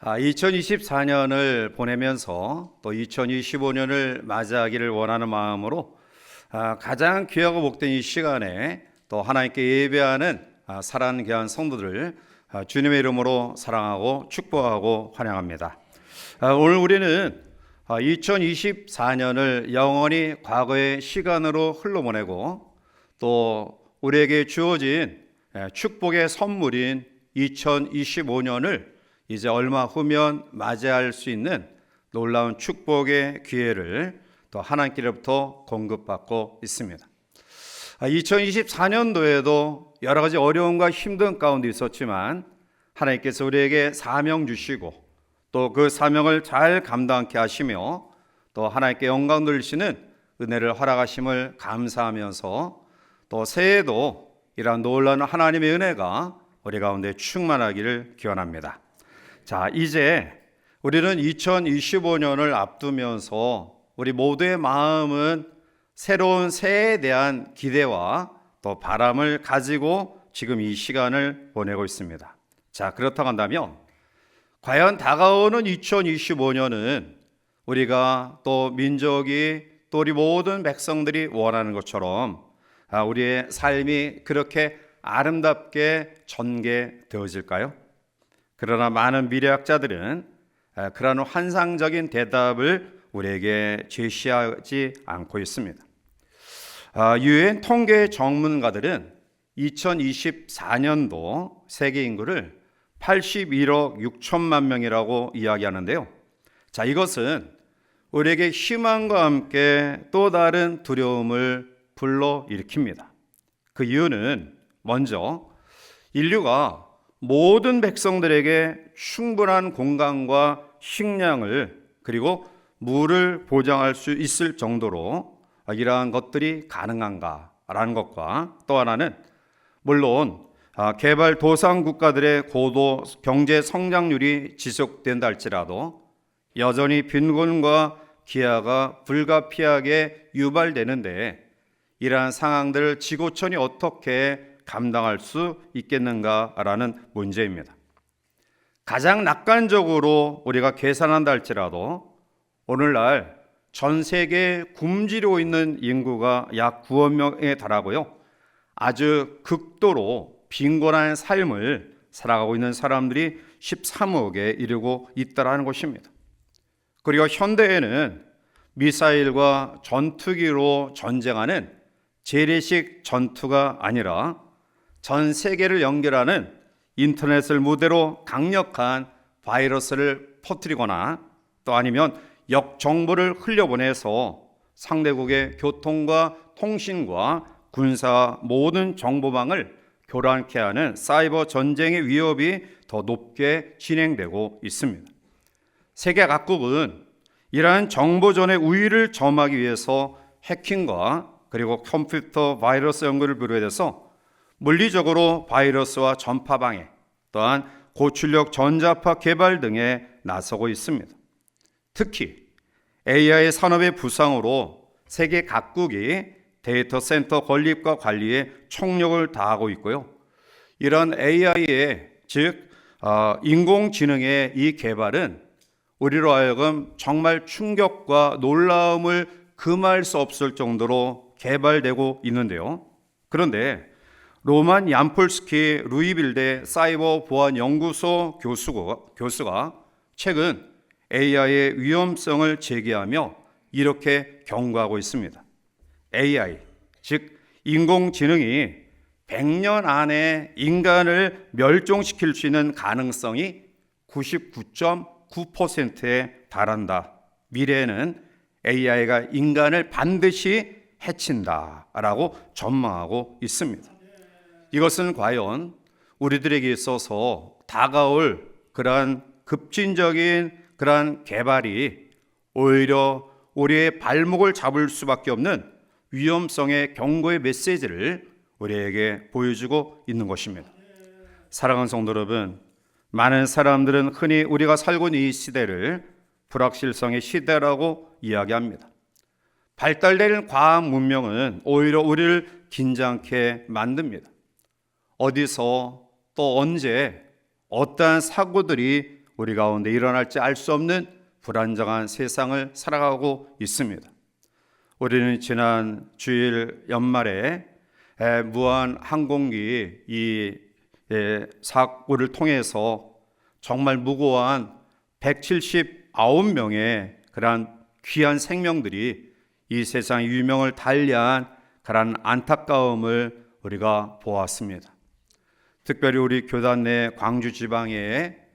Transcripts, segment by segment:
2024년을 보내면서 또 2025년을 맞이하기를 원하는 마음으로 가장 귀하고 복된 이 시간에 또 하나님께 예배하는 사랑하는 귀한 성도들을 주님의 이름으로 사랑하고 축복하고 환영합니다. 오늘 우리는 2024년을 영원히 과거의 시간으로 흘러보내고 또 우리에게 주어진 축복의 선물인 2025년을 이제 얼마 후면 맞이할 수 있는 놀라운 축복의 기회를 또 하나님께로부터 공급받고 있습니다. 2024년도에도 여러 가지 어려움과 힘든 가운데 있었지만 하나님께서 우리에게 사명 주시고 또 그 사명을 잘 감당케 하시며 또 하나님께 영광 돌리시는 은혜를 허락하심을 감사하면서 또 새해에도 이러한 놀라운 하나님의 은혜가 우리 가운데 충만하기를 기원합니다. 자, 이제 우리는 2025년을 앞두면서 우리 모두의 마음은 새로운 새해에 대한 기대와 또 바람을 가지고 지금 이 시간을 보내고 있습니다. 자, 그렇다고 한다면 과연 다가오는 2025년은 우리가 또 민족이 또 우리 모든 백성들이 원하는 것처럼 우리의 삶이 그렇게 아름답게 전개되어질까요? 그러나 많은 미래학자들은 그러한 환상적인 대답을 우리에게 제시하지 않고 있습니다. 유엔 통계 전문가들은 2024년도 세계 인구를 81억 6천만 명이라고 이야기하는데요. 자, 이것은 우리에게 희망과 함께 또 다른 두려움을 불러일으킵니다. 그 이유는 먼저 인류가 모든 백성들에게 충분한 공간과 식량을 그리고 물을 보장할 수 있을 정도로 이러한 것들이 가능한가라는 것과 또 하나는 물론 개발도상 국가들의 고도 경제 성장률이 지속된다 할지라도 여전히 빈곤과 기아가 불가피하게 유발되는데 이러한 상황들을 지구촌이 어떻게 감당할 수 있겠는가라는 문제입니다. 가장 낙관적으로 우리가 계산한다 할지라도 오늘날 전 세계에 굶주리고 있는 인구가 약 9억 명에 달하고요. 아주 극도로 빈곤한 삶을 살아가고 있는 사람들이 13억에 이르고 있다는 것입니다. 그리고 현대에는 미사일과 전투기로 전쟁하는 재래식 전투가 아니라 전 세계를 연결하는 인터넷을 무대로 강력한 바이러스를 퍼뜨리거나 또 아니면 역정보를 흘려보내서 상대국의 교통과 통신과 군사 모든 정보망을 교란케 하는 사이버 전쟁의 위협이 더 높게 진행되고 있습니다. 세계 각국은 이러한 정보전의 우위를 점하기 위해서 해킹과 그리고 컴퓨터 바이러스 연구를 비롯해서 물리적으로 바이러스와 전파 방해, 또한 고출력 전자파 개발 등에 나서고 있습니다. 특히 AI 산업의 부상으로 세계 각국이 데이터 센터 건립과 관리에 총력을 다하고 있고요. 이런 AI의 즉 인공지능의 이 개발은 우리로 하여금 정말 충격과 놀라움을 금할 수 없을 정도로 개발되고 있는데요. 그런데 로만 얀폴스키 루이빌대 사이버 보안 연구소 교수가 최근 AI의 위험성을 제기하며 이렇게 경고하고 있습니다. AI, 즉 인공지능이 100년 안에 인간을 멸종시킬 수 있는 가능성이 99.9%에 달한다. 미래에는 AI가 인간을 반드시 해친다라고 전망하고 있습니다. 이것은 과연 우리들에게 있어서 다가올 그러한 급진적인 그러한 개발이 오히려 우리의 발목을 잡을 수밖에 없는 위험성의 경고의 메시지를 우리에게 보여주고 있는 것입니다. 사랑하는 성도 여러분, 많은 사람들은 흔히 우리가 살고 있는 이 시대를 불확실성의 시대라고 이야기합니다. 발달된 과학 문명은 오히려 우리를 긴장케 만듭니다. 어디서 또 언제 어떠한 사고들이 우리 가운데 일어날지 알 수 없는 불안정한 세상을 살아가고 있습니다. 우리는 지난 주일 연말에 무한 항공기 이 사고를 통해서 정말 무고한 179명의 그러한 귀한 생명들이 이 세상 유명을 달리한 그러한 안타까움을 우리가 보았습니다. 특별히 우리 교단 내 광주 지방의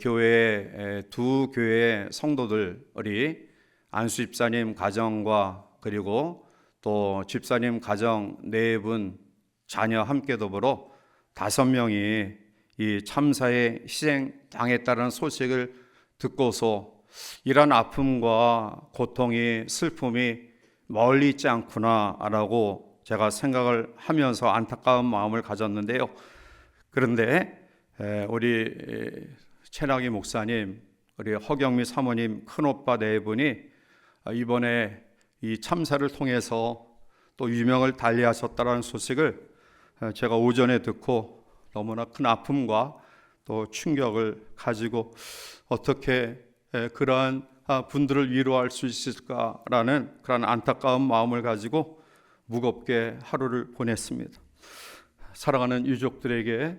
교회 두 교회 성도들이 안수 집사님 가정과 그리고 또 집사님 가정 4분 자녀 함께 더불어 5명이 이 참사에 희생당했다는 소식을 듣고서 이런 아픔과 고통이 슬픔이 멀리 있지 않구나라고 제가 생각을 하면서 안타까운 마음을 가졌는데요. 그런데 우리 최낙희 목사님, 우리 허경미 사모님 큰오빠 4분이 이번에 이 참사를 통해서 또 유명을 달리하셨다는 소식을 제가 오전에 듣고 너무나 큰 아픔과 또 충격을 가지고 어떻게 그러한 분들을 위로할 수 있을까라는 그런 안타까운 마음을 가지고 무겁게 하루를 보냈습니다. 사랑하는 유족들에게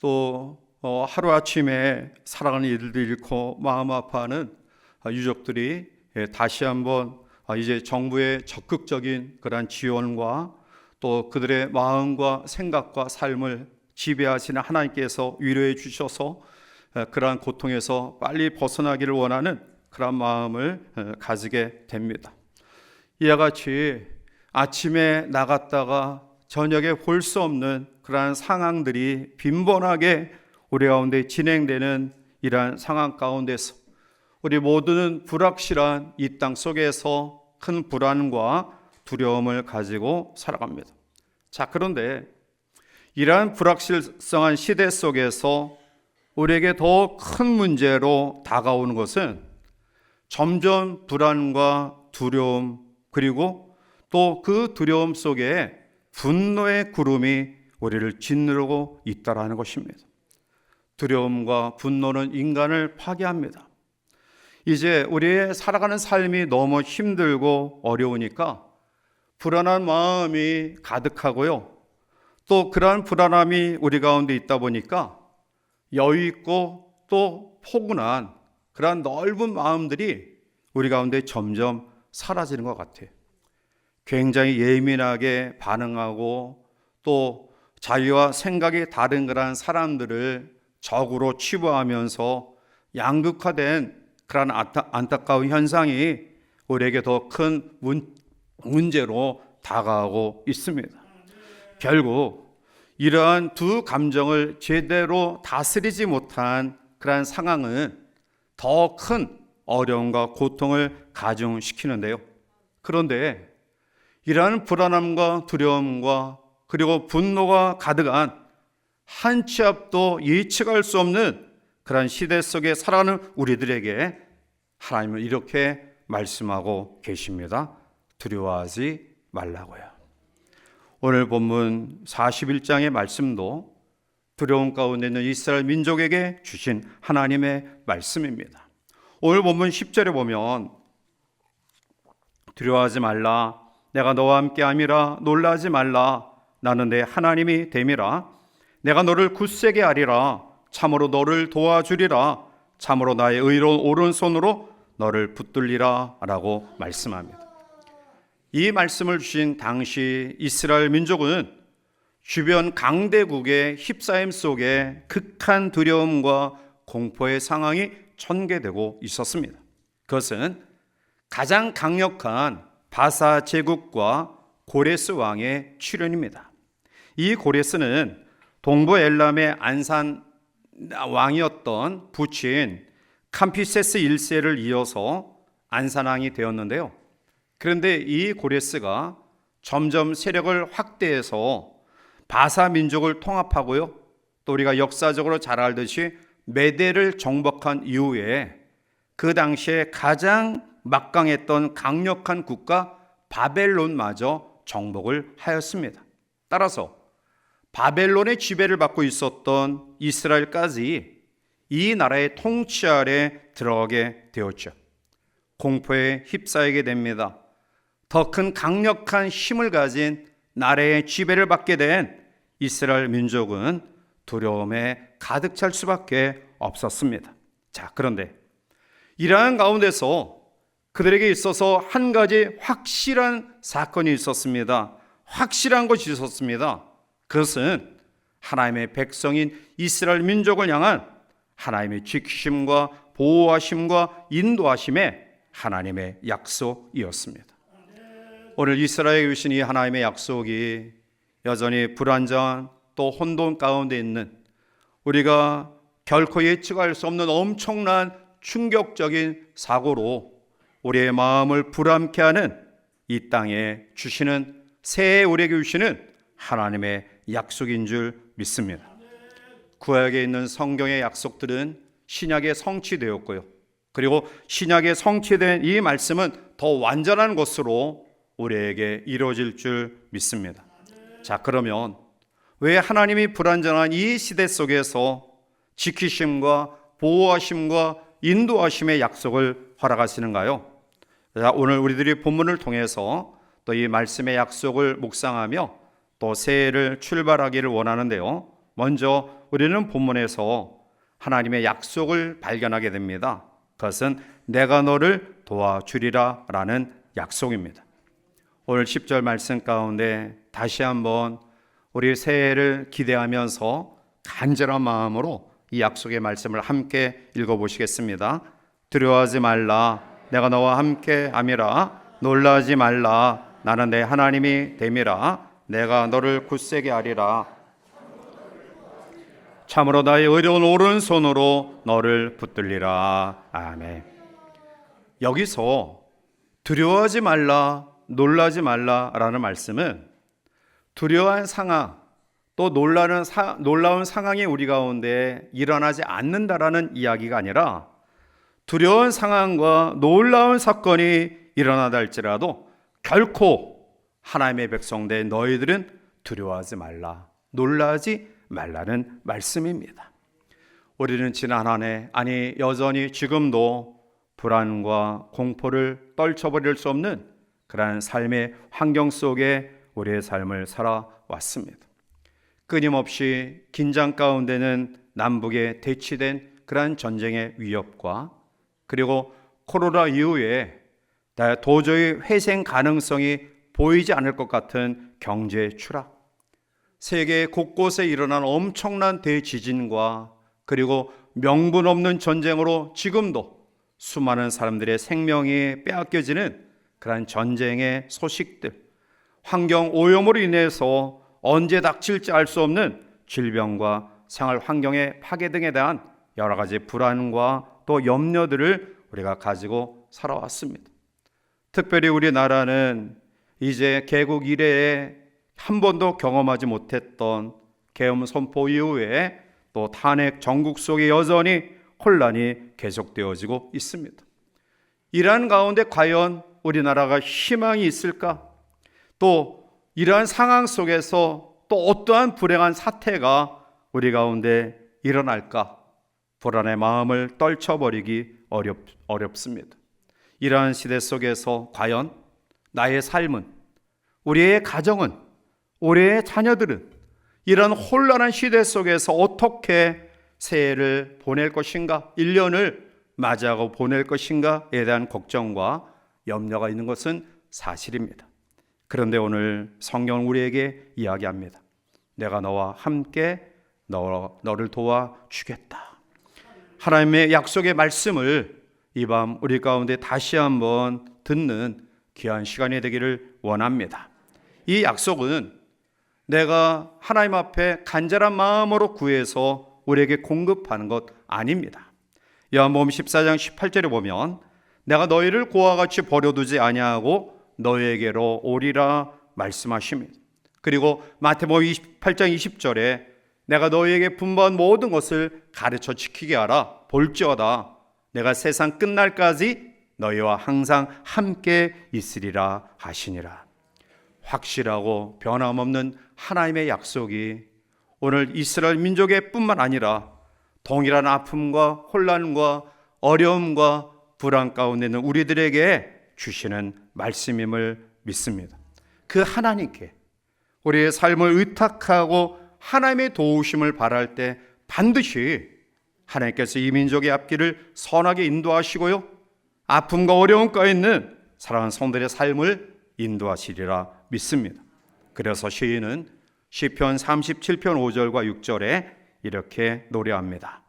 또 하루아침에 사랑하는 이들도 잃고 마음 아파하는 유족들이 다시 한번 이제 정부의 적극적인 그러한 지원과 또 그들의 마음과 생각과 삶을 지배하시는 하나님께서 위로해 주셔서 그러한 고통에서 빨리 벗어나기를 원하는 그런 마음을 가지게 됩니다. 이와 같이 아침에 나갔다가 저녁에 볼 수 없는 그러한 상황들이 빈번하게 우리 가운데 진행되는 이러한 상황 가운데서 우리 모두는 불확실한 이 땅 속에서 큰 불안과 두려움을 가지고 살아갑니다. 자, 그런데 이러한 불확실성한 시대 속에서 우리에게 더 큰 문제로 다가오는 것은 점점 불안과 두려움 그리고 또 그 두려움 속에 분노의 구름이 우리를 짓누르고 있다라는 것입니다. 두려움과 분노는 인간을 파괴합니다. 이제 우리의 살아가는 삶이 너무 힘들고 어려우니까 불안한 마음이 가득하고요. 또 그러한 불안함이 우리 가운데 있다 보니까 여유 있고 또 포근한 그러한 넓은 마음들이 우리 가운데 점점 사라지는 것 같아요. 굉장히 예민하게 반응하고 또 자기와 생각이 다른 그러한 사람들을 적으로 치부하면서 양극화된 그런 안타까운 현상이 우리에게 더 큰 문제로 다가오고 있습니다. 결국 이러한 두 감정을 제대로 다스리지 못한 그러한 상황은 더 큰 어려움과 고통을 가중시키는데요. 그런데 이러한 불안함과 두려움과 그리고 분노가 가득한 한 치 앞도 예측할 수 없는 그러한 시대 속에 살아가는 우리들에게 하나님은 이렇게 말씀하고 계십니다. 두려워하지 말라고요. 오늘 본문 41장의 말씀도 두려움 가운데 있는 이스라엘 민족에게 주신 하나님의 말씀입니다. 오늘 본문 10절에 보면 두려워하지 말라 내가 너와 함께함이라 놀라지 말라 나는 내 하나님이 됨이라 내가 너를 굳세게 하리라 참으로 너를 도와주리라 참으로 나의 의로운 오른손으로 너를 붙들리라 라고 말씀합니다. 이 말씀을 주신 당시 이스라엘 민족은 주변 강대국의 휩싸임 속에 극한 두려움과 공포의 상황이 전개되고 있었습니다. 그것은 가장 강력한 바사 제국과 고레스 왕의 출현입니다. 이 고레스는 동부 엘람의 안산 왕이었던 부친 캄피세스 1세를 이어서 안산왕이 되었는데요. 그런데 이 고레스가 점점 세력을 확대해서 바사 민족을 통합하고요. 또 우리가 역사적으로 잘 알듯이 메대를 정복한 이후에 그 당시에 가장 막강했던 강력한 국가 바벨론마저 정복을 하였습니다. 따라서 바벨론의 지배를 받고 있었던 이스라엘까지 이 나라의 통치 아래 들어가게 되었죠. 공포에 휩싸이게 됩니다. 더 큰 강력한 힘을 가진 나라의 지배를 받게 된 이스라엘 민족은 두려움에 가득 찰 수밖에 없었습니다. 자, 그런데 이러한 가운데서 그들에게 있어서 한 가지 확실한 사건이 있었습니다. 확실한 것이 있었습니다. 그것은 하나님의 백성인 이스라엘 민족을 향한 하나님의 지키심과 보호하심과 인도하심의 하나님의 약속이었습니다. 오늘 이스라엘에 주신 이 하나님의 약속이 여전히 불안정한 또 혼돈 가운데 있는 우리가 결코 예측할 수 없는 엄청난 충격적인 사고로 우리의 마음을 불안케 하는 이 땅에 주시는 새해 우리에게 주시는 하나님의 약속인 줄 믿습니다. 구약에 있는 성경의 약속들은 신약에 성취되었고요. 그리고 신약에 성취된 이 말씀은 더 완전한 것으로 우리에게 이루어질 줄 믿습니다. 자, 그러면 왜 하나님이 불완전한 이 시대 속에서 지키심과 보호하심과 인도하심의 약속을 허락하시는가요? 자, 오늘 우리들이 본문을 통해서 또 이 말씀의 약속을 묵상하며 또 새해를 출발하기를 원하는데요. 먼저 우리는 본문에서 하나님의 약속을 발견하게 됩니다. 그것은 내가 너를 도와주리라 라는 약속입니다. 오늘 10절 말씀 가운데 다시 한번 우리 새해를 기대하면서 간절한 마음으로 이 약속의 말씀을 함께 읽어보시겠습니다. 두려워하지 말라, 내가 너와 함께 함이라. 놀라지 말라, 나는 내 하나님이 됨이라. 내가 너를 굳세게 하리라. 참으로 나의 의로운 오른손으로 너를 붙들리라. 아멘. 여기서 두려워하지 말라, 놀라지 말라라는 말씀은 두려워한 상황 또 놀라운 상황이 우리 가운데 일어나지 않는다라는 이야기가 아니라 두려운 상황과 놀라운 사건이 일어나다 할지라도 결코 하나님의 백성된 너희들은 두려워하지 말라, 놀라지 말라는 말씀입니다. 우리는 지난 한 해, 아니 여전히 지금도 불안과 공포를 떨쳐버릴 수 없는 그러한 삶의 환경 속에 우리의 삶을 살아왔습니다. 끊임없이 긴장 가운데는 남북에 대치된 그러한 전쟁의 위협과 그리고 코로나 이후에 도저히 회생 가능성이 보이지 않을 것 같은 경제 추락, 세계 곳곳에 일어난 엄청난 대지진과 그리고 명분 없는 전쟁으로 지금도 수많은 사람들의 생명이 빼앗겨지는 그러한 전쟁의 소식들, 환경 오염으로 인해서 언제 닥칠지 알 수 없는 질병과 생활 환경의 파괴 등에 대한 여러 가지 불안과 또 염려들을 우리가 가지고 살아왔습니다. 특별히 우리나라는 이제 개국 이래에 한 번도 경험하지 못했던 계엄 선포 이후에 또 탄핵 전국 속에 여전히 혼란이 계속되어지고 있습니다. 이러한 가운데 과연 우리나라가 희망이 있을까? 또 이러한 상황 속에서 또 어떠한 불행한 사태가 우리 가운데 일어날까? 불안의 마음을 떨쳐버리기 어렵습니다. 이러한 시대 속에서 과연 나의 삶은, 우리의 가정은, 우리의 자녀들은 이런 혼란한 시대 속에서 어떻게 새해를 보낼 것인가, 1년을 맞이하고 보낼 것인가에 대한 걱정과 염려가 있는 것은 사실입니다. 그런데 오늘 성경은 우리에게 이야기합니다. 내가 너와 함께 너를 도와주겠다. 하나님의 약속의 말씀을 이 밤 우리 가운데 다시 한번 듣는 귀한 시간이 되기를 원합니다. 이 약속은 내가 하나님 앞에 간절한 마음으로 구해서 우리에게 공급하는 것 아닙니다. 요한복음 14장 18절에 보면 내가 너희를 고와 같이 버려두지 아니하고 너희에게로 오리라 말씀하십니다. 그리고 마태복음 28장 20절에 내가 너희에게 분부한 모든 것을 가르쳐 지키게 하라. 볼지어다 내가 세상 끝날까지 너희와 항상 함께 있으리라 하시니라. 확실하고 변함없는 하나님의 약속이 오늘 이스라엘 민족의 뿐만 아니라 동일한 아픔과 혼란과 어려움과 불안 가운데 있는 우리들에게 주시는 말씀임을 믿습니다. 그 하나님께 우리의 삶을 의탁하고 하나님의 도우심을 바랄 때 반드시 하나님께서 이 민족의 앞길을 선하게 인도하시고요, 아픔과 어려움 가운데 있는 사랑하는 성도들의 삶을 인도하시리라 믿습니다. 그래서 시인은 시편 37편 5절과 6절에 이렇게 노래합니다.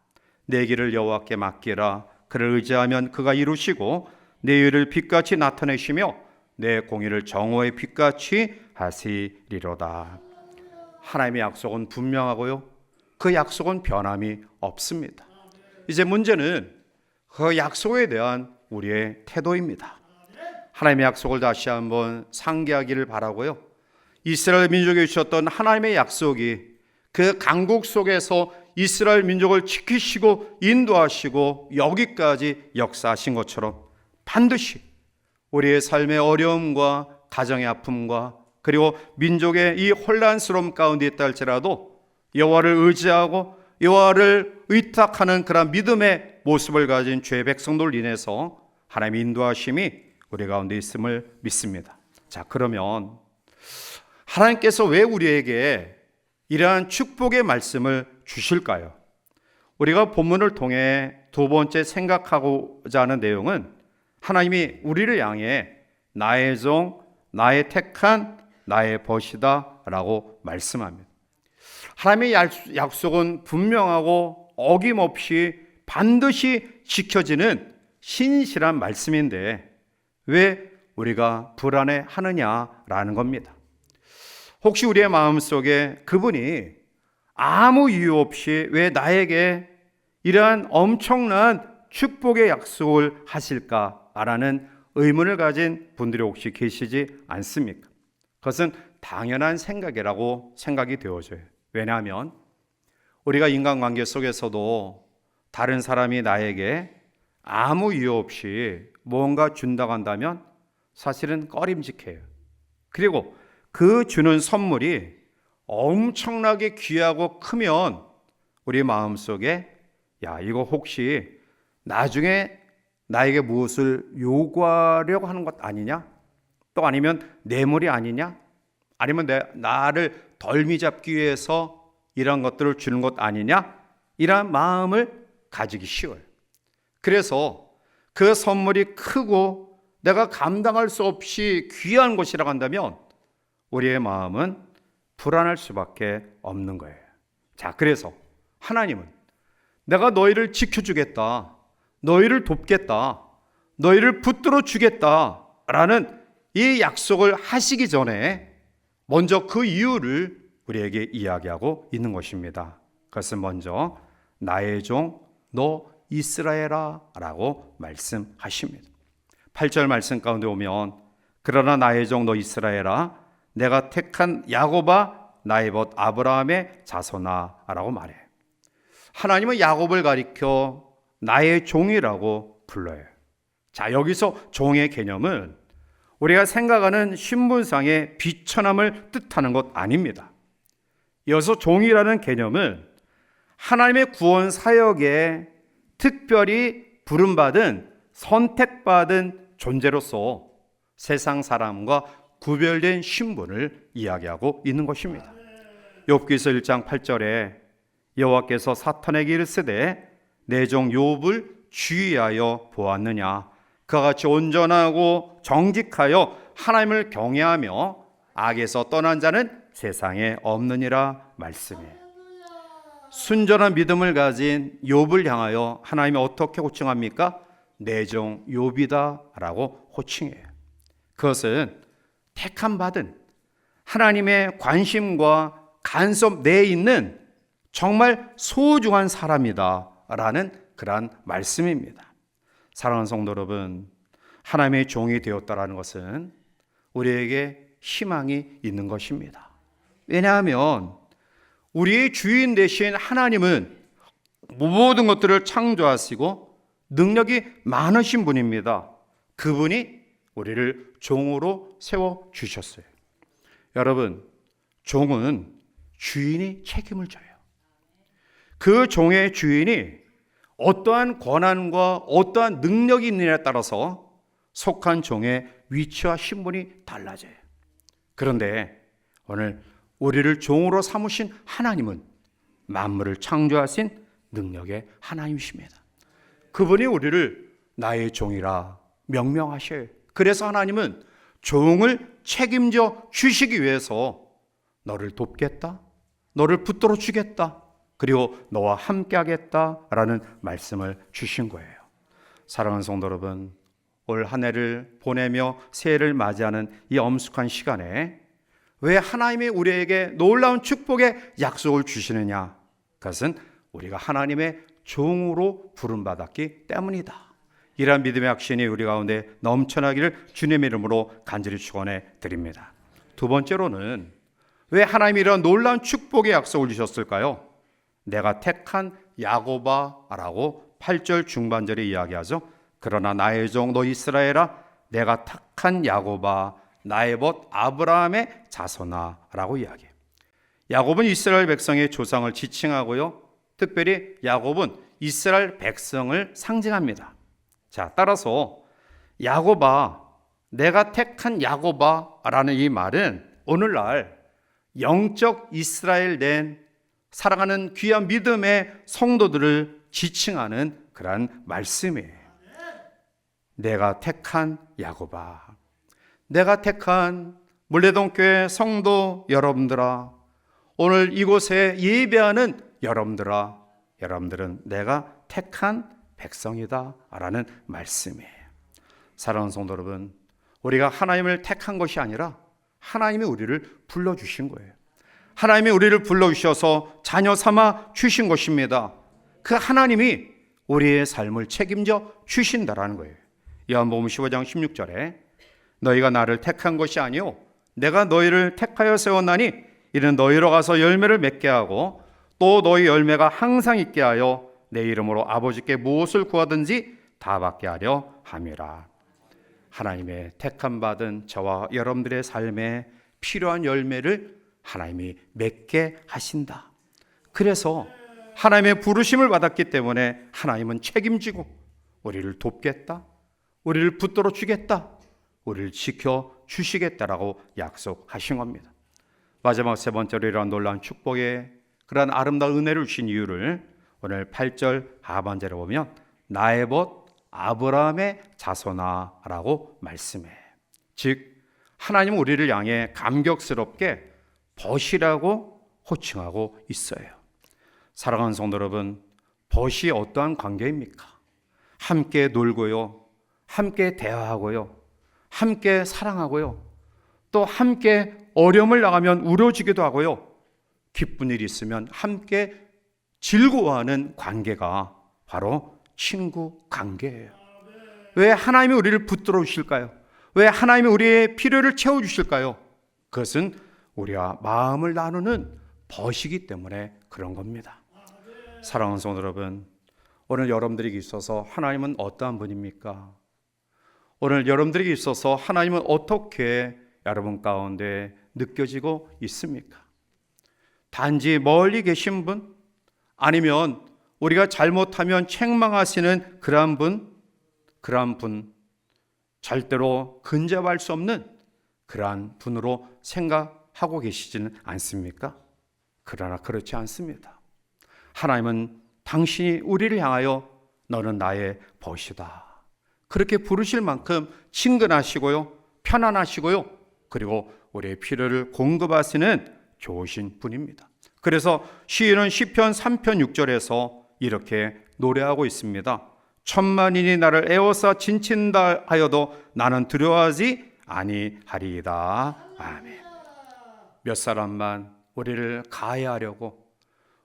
내 길을 여호와께 맡기라. 그를 의지하면 그가 이루시고 내 일을 빛같이 나타내시며 내 공의를 정오의 빛같이 하시리로다. 하나님의 약속은 분명하고요, 그 약속은 변함이 없습니다. 이제 문제는 그 약속에 대한 우리의 태도입니다. 하나님의 약속을 다시 한번 상기하기를 바라고요, 이스라엘 민족에 주셨던 하나님의 약속이 그 강국 속에서 이스라엘 민족을 지키시고 인도하시고 여기까지 역사하신 것처럼 반드시 우리의 삶의 어려움과 가정의 아픔과 그리고 민족의 이 혼란스러움 가운데 있다 할지라도 여호와를 의지하고 여호와를 의탁하는 그런 믿음의 모습을 가진 죄 백성들 인해서 하나님의 인도하심이 우리 가운데 있음을 믿습니다. 자, 그러면 하나님께서 왜 우리에게 이러한 축복의 말씀을 주실까요? 우리가 본문을 통해 두 번째 생각하고자 하는 내용은 하나님이 우리를 향해 나의 종, 나의 택한, 나의 벗이다 라고 말씀합니다. 하나님의 약속은 분명하고 어김없이 반드시 지켜지는 신실한 말씀인데 왜 우리가 불안해하느냐라는 겁니다. 혹시 우리의 마음속에 그분이 아무 이유 없이 왜 나에게 이러한 엄청난 축복의 약속을 하실까라는 의문을 가진 분들이 혹시 계시지 않습니까? 그것은 당연한 생각이라고 생각이 되어져요. 왜냐하면 우리가 인간관계 속에서도 다른 사람이 나에게 아무 이유 없이 뭔가 준다고 한다면 사실은 꺼림직해요. 그리고 그 주는 선물이 엄청나게 귀하고 크면 우리 마음속에 야, 이거 혹시 나중에 나에게 무엇을 요구하려고 하는 것 아니냐? 또 아니면 뇌물이 아니냐? 아니면 나를 덜미잡기 위해서 이런 것들을 주는 것 아니냐? 이런 마음을 가지기 쉬워요. 그래서 그 선물이 크고 내가 감당할 수 없이 귀한 것이라고 한다면 우리의 마음은 불안할 수밖에 없는 거예요. 자, 그래서 하나님은 내가 너희를 지켜주겠다, 너희를 돕겠다, 너희를 붙들어 주겠다라는 이 약속을 하시기 전에 먼저 그 이유를 우리에게 이야기하고 있는 것입니다. 그것은 먼저 나의 종 너 이스라엘아 라고 말씀하십니다. 8절 말씀 가운데 오면 그러나 나의 종 너 이스라엘아 내가 택한 야곱아 나의 벗 아브라함의 자손아 라고 말해요. 하나님은 야곱을 가리켜 나의 종이라고 불러요. 자, 여기서 종의 개념은 우리가 생각하는 신분상의 비천함을 뜻하는 것 아닙니다. 이어서 종이라는 개념은 하나님의 구원 사역에 특별히 부름받은 선택받은 존재로서 세상 사람과 구별된 신분을 이야기하고 있는 것입니다. 욥기서 1장 8절에 여호와께서 사탄에게 이르시되 내 종 욥을 주의하여 보았느냐 그와 같이 온전하고 정직하여 하나님을 경외하며 악에서 떠난 자는 세상에 없느니라 말씀이에요. 순전한 믿음을 가진 욥을 향하여 하나님이 어떻게 호칭합니까? 내 종 욥이다 라고 호칭해요. 그것은 택함 받은 하나님의 관심과 간섭 내에 있는 정말 소중한 사람이다 라는 그러한 말씀입니다. 사랑하는 성도 여러분, 하나님의 종이 되었다라는 것은 우리에게 희망이 있는 것입니다. 왜냐하면 우리의 주인 되신 하나님은 모든 것들을 창조하시고 능력이 많으신 분입니다. 그분이 우리를 종으로 세워주셨어요. 여러분, 종은 주인이 책임을 져요. 그 종의 주인이 어떠한 권한과 어떠한 능력이 있느냐에 따라서 속한 종의 위치와 신분이 달라져요. 그런데 오늘 우리를 종으로 삼으신 하나님은 만물을 창조하신 능력의 하나님이십니다. 그분이 우리를 나의 종이라 명명하셔요. 그래서 하나님은 종을 책임져 주시기 위해서 너를 돕겠다, 너를 붙들어 주겠다, 그리고 너와 함께 하겠다라는 말씀을 주신 거예요. 사랑하는 성도 여러분, 올 한 해를 보내며 새해를 맞이하는 이 엄숙한 시간에 왜 하나님이 우리에게 놀라운 축복의 약속을 주시느냐? 그것은 우리가 하나님의 종으로 부름받았기 때문이다. 이러한 믿음의 확신이 우리 가운데 넘쳐나기를 주님의 이름으로 간절히 축원해 드립니다. 두 번째로는 왜 하나님이 이런 놀라운 축복의 약속을 주셨을까요? 내가 택한 야곱아라고 8절 중반절에 이야기하죠. 그러나 나의 종 너 이스라엘아, 내가 택한 야곱아, 나의 벗 아브라함의 자손아라고 이야기해요. 야곱은 이스라엘 백성의 조상을 지칭하고요, 특별히 야곱은 이스라엘 백성을 상징합니다. 자, 따라서 야곱아, 내가 택한 야곱아라는 이 말은 오늘날 영적 이스라엘 된 살아가는 귀한 믿음의 성도들을 지칭하는 그러한 말씀이에요. 내가 택한 야곱아, 내가 택한 물레동교회 성도 여러분들아, 오늘 이곳에 예배하는 여러분들아, 여러분들은 내가 택한 백성이다 라는 말씀이에요. 사랑하는 성도 여러분, 우리가 하나님을 택한 것이 아니라 하나님이 우리를 불러주신 거예요. 하나님이 우리를 불러주셔서 자녀 삼아 주신 것입니다. 그 하나님이 우리의 삶을 책임져 주신다라는 거예요. 요한복음 15장 16절에 너희가 나를 택한 것이 아니요 내가 너희를 택하여 세웠나니 이는 너희로 가서 열매를 맺게 하고 또 너희 열매가 항상 있게 하여 내 이름으로 아버지께 무엇을 구하든지 다 받게 하려 함이라. 하나님의 택함 받은 저와 여러분들의 삶에 필요한 열매를 하나님이 맺게 하신다. 그래서 하나님의 부르심을 받았기 때문에 하나님은 책임지고 우리를 돕겠다, 우리를 붙들어 주겠다, 우리를 지켜 주시겠다라고 약속하신 겁니다. 마지막 세 번째로 이러한 놀라운 축복의 그러한 아름다운 은혜를 주신 이유를 오늘 8절 하반절에 보면 나의 벗 아브라함의 자손아라고 말씀해. 즉 하나님은 우리를 향해 감격스럽게 벗이라고 호칭하고 있어요. 사랑하는 성도 여러분, 벗이 어떠한 관계입니까? 함께 놀고요, 함께 대화하고요, 함께 사랑하고요, 또 함께 어려움을 당하면 울어주기도 하고요, 기쁜 일이 있으면 함께 즐거워하는 관계가 바로 친구 관계예요. 왜 하나님이 우리를 붙들어 주실까요? 왜 하나님이 우리의 필요를 채워주실까요? 그것은 우리와 마음을 나누는 벗이기 때문에 그런 겁니다. 사랑하는 성도 여러분, 오늘 여러분들에게 있어서 하나님은 어떠한 분입니까? 오늘 여러분들에게 있어서 하나님은 어떻게 여러분 가운데 느껴지고 있습니까? 단지 멀리 계신 분? 아니면 우리가 잘못하면 책망하시는 그러한 분, 절대로 근접할 수 없는 그러한 분으로 생각하고 계시지는 않습니까? 그러나 그렇지 않습니다. 하나님은 당신이 우리를 향하여 너는 나의 벗이다, 그렇게 부르실 만큼 친근하시고요, 편안하시고요, 그리고 우리의 필요를 공급하시는 좋으신 분입니다. 그래서 시인은 시편 3편 6절에서 이렇게 노래하고 있습니다. 천만인이 나를 에워싸 진친다 하여도 나는 두려워하지 아니하리이다. 아멘. 몇 사람만 우리를 가해하려고,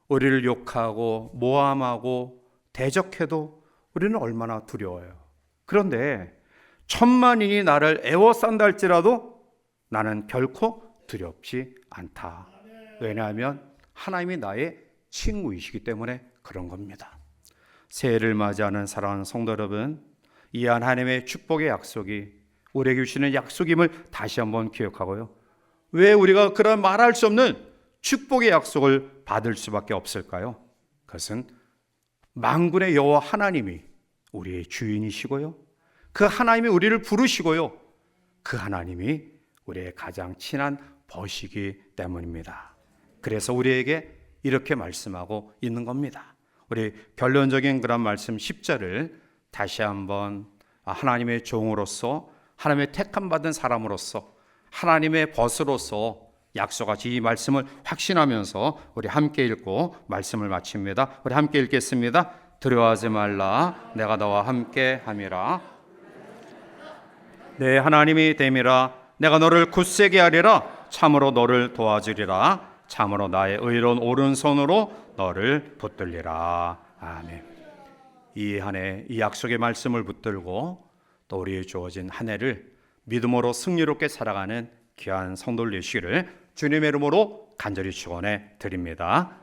우리를 욕하고 모함하고 대적해도 우리는 얼마나 두려워요. 그런데 천만인이 나를 에워싼다 할지라도 나는 결코 두렵지 않다. 왜냐하면 하나님이 나의 친구이시기 때문에 그런 겁니다. 새해를 맞이하는 사랑하는 성도 여러분, 이 하나님의 축복의 약속이 우리에게 주시는 약속임을 다시 한번 기억하고요, 왜 우리가 그런 말할 수 없는 축복의 약속을 받을 수밖에 없을까요? 그것은 만군의 여호와 하나님이 우리의 주인이시고요, 그 하나님이 우리를 부르시고요, 그 하나님이 우리의 가장 친한 벗이기 때문입니다. 그래서 우리에게 이렇게 말씀하고 있는 겁니다. 우리 결론적인 그런 말씀 10절을 다시 한번 하나님의 종으로서, 하나님의 택함받은 사람으로서, 하나님의 벗으로서 약속하신 이 말씀을 확신하면서 우리 함께 읽고 말씀을 마칩니다. 우리 함께 읽겠습니다. 두려워하지 말라, 내가 너와 함께 함이라. 내 하나님이 됨이라. 내가 너를 굳세게 하리라. 참으로 너를 도와주리라. 참으로 나의 의로운 오른손으로 너를 붙들리라. 아멘. 이 한 해 이 약속의 말씀을 붙들고 또 우리의 주어진 한 해를 믿음으로 승리롭게 살아가는 귀한 성도들 되시기를 주님의 이름으로 간절히 축원해 드립니다.